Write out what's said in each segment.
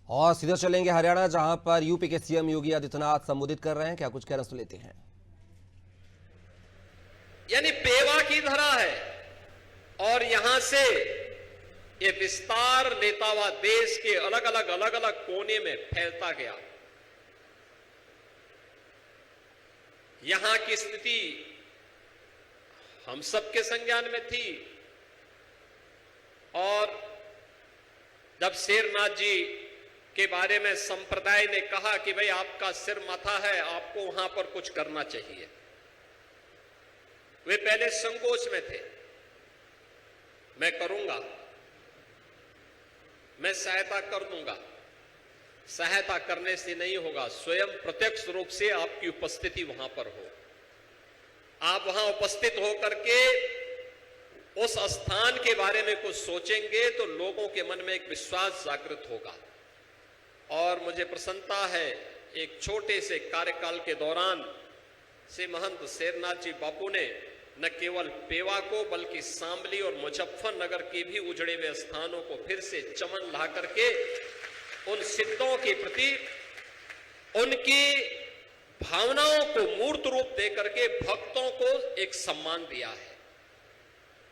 और सीधे चलेंगे हरियाणा, जहां पर यूपी के सीएम योगी आदित्यनाथ संबोधित कर रहे हैं। क्या कुछ कहना सुन लेते हैं। यानी पेवा की धरा है और यहां से ये विस्तार लेता हुआ देश के अलग अलग कोने में फैलता गया। यहां की स्थिति हम सबके संज्ञान में थी और जब शेरनाथ जी के बारे में संप्रदाय ने कहा कि भाई आपका सिर माथा है, आपको वहां पर कुछ करना चाहिए, वे पहले संकोच में थे। मैं करूंगा, मैं सहायता कर दूंगा। सहायता करने से नहीं होगा, स्वयं प्रत्यक्ष रूप से आपकी उपस्थिति वहां पर हो। आप वहां उपस्थित होकर के उस स्थान के बारे में कुछ सोचेंगे तो लोगों के मन में एक विश्वास जागृत होगा। और मुझे प्रसन्नता है, एक छोटे से कार्यकाल के दौरान से महंत शेरनाथ जी बापू ने न केवल पेवा को बल्कि शामली और मुजफ्फरनगर के भी उजड़े हुए स्थानों को फिर से चमन ला करके उन सिद्धों के प्रति उनकी भावनाओं को मूर्त रूप दे करके भक्तों को एक सम्मान दिया है।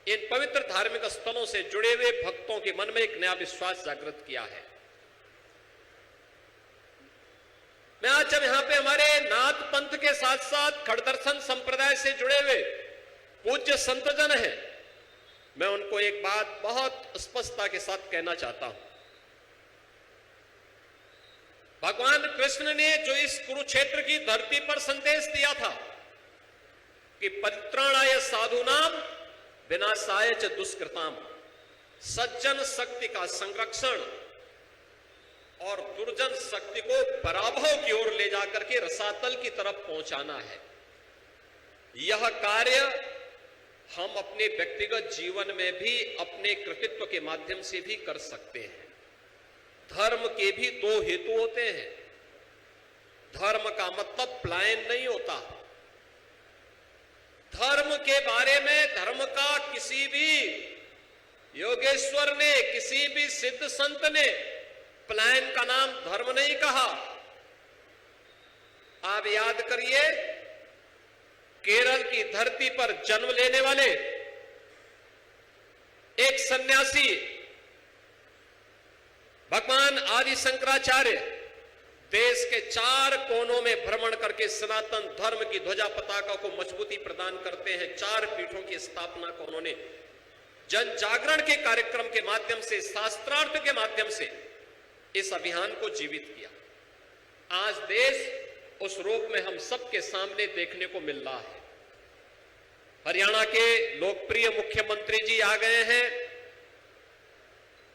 इन पवित्र धार्मिक स्थलों से जुड़े हुए भक्तों के मन में एक नया विश्वास जागृत किया है। मैं आज जब यहां पे हमारे नाथ पंथ के साथ साथ खड़दर्शन संप्रदाय से जुड़े हुए पूज्य संतजन हैं, मैं उनको एक बात बहुत स्पष्टता के साथ कहना चाहता हूं। भगवान कृष्ण ने जो इस कुरुक्षेत्र की धरती पर संदेश दिया था कि परित्राणाय साधूनाम विनाशाय च दुष्कृताम, सज्जन शक्ति का संरक्षण और दुर्जन शक्ति को पराभव की ओर ले जाकर के रसातल की तरफ पहुंचाना है। यह कार्य हम अपने व्यक्तिगत जीवन में भी अपने कृतित्व के माध्यम से भी कर सकते हैं। धर्म के भी दो हेतु होते हैं। धर्म का मतलब पलायन नहीं होता। धर्म के बारे में धर्म का किसी भी योगेश्वर ने, किसी भी सिद्ध संत ने पलायन का नाम धर्म नहीं कहा। आप याद करिए, केरल की धरती पर जन्म लेने वाले एक सन्यासी भगवान आदि शंकराचार्य देश के 4 कोनों में भ्रमण करके सनातन धर्म की ध्वजा पताका को मजबूती प्रदान करते हैं। 4 पीठों की स्थापना को उन्होंने जन जागरण के कार्यक्रम के माध्यम से, शास्त्रार्थ के माध्यम से इस अभियान को जीवित किया। आज देश उस रूप में हम सबके सामने देखने को मिल रहा है। हरियाणा के लोकप्रिय मुख्यमंत्री जी आ गए हैं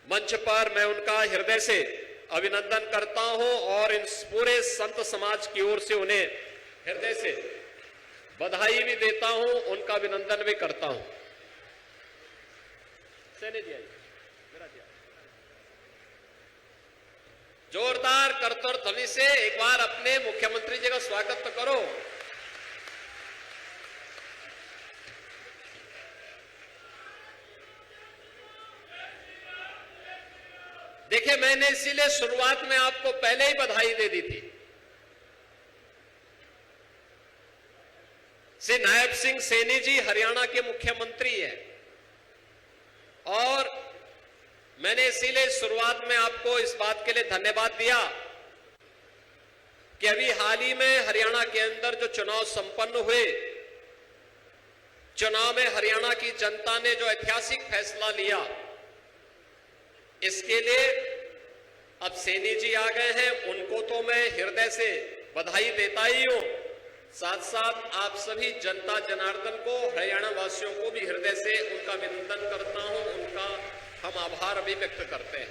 मंच पर। मैं उनका हृदय से अभिनंदन करता हूं और इन पूरे संत समाज की ओर से उन्हें हृदय से बधाई भी देता हूं, उनका अभिनंदन भी करता हूं। सैनी जी मेरा दिया जोरदार करतोर ध्वनि से एक बार अपने मुख्यमंत्री जी का स्वागत तो करो। देखिए, मैंने इसीलिए शुरुआत में आपको पहले ही बधाई दे दी थी। श्री नायब सिंह सैनी जी हरियाणा के मुख्यमंत्री हैं और मैंने इसीलिए शुरुआत में आपको इस बात के लिए धन्यवाद दिया कि अभी हाल ही में हरियाणा के अंदर जो चुनाव संपन्न हुए, चुनाव में हरियाणा की जनता ने जो ऐतिहासिक फैसला लिया, इसके लिए अब सैनी जी आ गए हैं। उनको तो मैं हृदय से बधाई देता ही हूं, साथ साथ आप सभी जनता जनार्दन को, हरियाणा वासियों को भी हृदय से उनका अभिनंदन करता हूं, उनका हम आभार भी व्यक्त करते हैं।